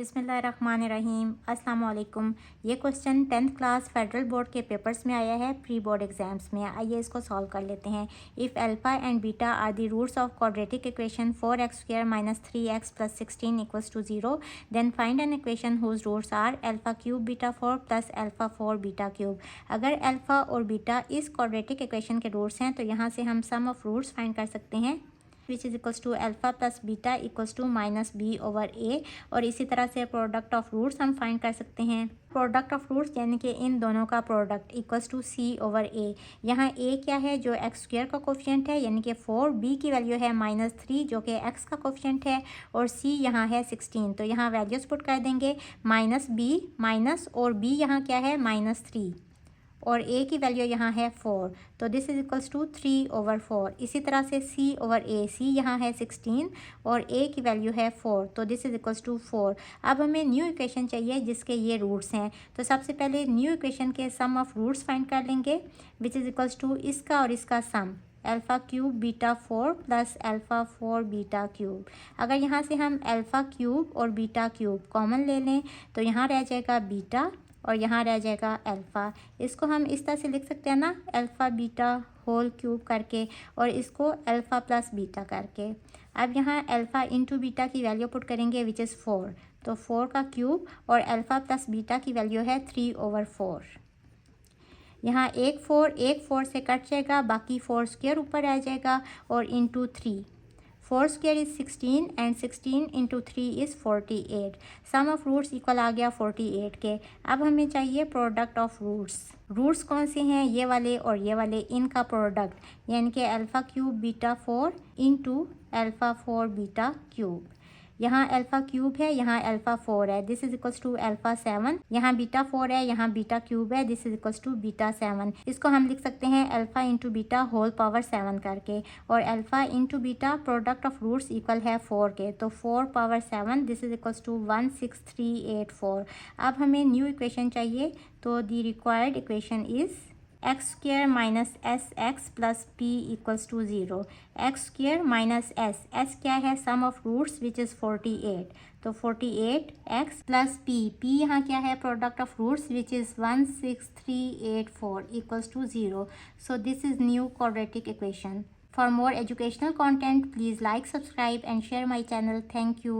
बिस्मिल्लाहिर्रहमानिर्रहीम अस्सलाम वालेकुम। ये question 10th class federal board के पेपर्स में आया है, प्री बोर्ड एग्जाम्स में। आइए इसको सॉल्व कर लेते हैं। If alpha and beta are the roots of quadratic equation 4x² - 3x + 16 = 0, then find an equation whose roots are α³ β4 + α4 β³। अगर अल्फ़ा और बीटा इस क्वाड्रेटिक इक्वेशन के रूट्स हैं तो यहाँ से हम सम ऑफ रूट्स फाइंड कर सकते हैं, which is equals to alpha plus beta equals to -b/a। और इसी तरह से प्रोडक्ट ऑफ रूट्स हम फाइंड कर सकते हैं। प्रोडक्ट ऑफ रूट्स यानी कि इन दोनों का प्रोडक्ट इक्वल्स टू c/a। यहाँ a क्या है, जो x² का कोफिशिएंट है यानी कि 4, b की वैल्यू है -3 जो कि x का कोफिशिएंट है, और c यहाँ है 16। तो यहाँ वैल्यूज़ पुट कर देंगे, -b माइनस और b यहाँ क्या है -3 और a की वैल्यू यहाँ है 4, तो दिस इज इक्वल्स टू 3/4। इसी तरह से c/a, c यहाँ है 16 और a की वैल्यू है 4, तो दिस इज इक्वल्स टू 4। अब हमें न्यू इक्वेशन चाहिए जिसके ये रूट्स हैं, तो सबसे पहले न्यू इक्वेशन के सम ऑफ रूट्स फाइंड कर लेंगे, विच इज़ इक्वल्स टू इसका और इसका सम α³ β4 + α4 β³। अगर यहाँ से हम α³ और β³ कॉमन ले लें तो यहाँ रह जाएगा बीटा और यहाँ रह जाएगा अल्फ़ा। इसको हम इस तरह से लिख सकते हैं ना, अल्फ़ा बीटा होल क्यूब करके, और इसको अल्फ़ा प्लस बीटा करके। अब यहाँ अल्फ़ा इंटू बीटा की वैल्यू पुट करेंगे, विच इज़ 4, तो 4 का क्यूब, और अल्फ़ा प्लस बीटा की वैल्यू है 3/4। यहाँ एक 4 से कट जाएगा, बाकी 4 स्क्वायर ऊपर आ जाएगा और into 3। 4 square is 16 and 16 into 3 is 48। Sum of roots equal आ गया 48 के। अब हमें चाहिए प्रोडक्ट ऑफ रूट्स। रूट्स कौन से हैं, ये वाले और ये वाले, इनका प्रोडक्ट यानी कि α³ β4 इंटू α4 β³। यहाँ α³ है, यहाँ α4 है, दिस इज इक्वल्स टू α7। यहाँ β4 है, यहाँ β³ है, दिस इज इक्वल्स टू β7। इसको हम लिख सकते हैं alpha into beta whole power 7 करके, और alpha into beta product of roots equal है 4 के, तो 4/7 दिस इज इक्वल्स टू 16384। अब हमें न्यू इक्वेशन चाहिए, तो the required equation is x² - sx + p = 0। x² - s क्या है, sum of roots which is 48, तो 48x + p, p यहाँ क्या है, product of roots which is 16384 = 0। So this is new quadratic equation. For more educational content, please like, subscribe and share my channel. Thank you.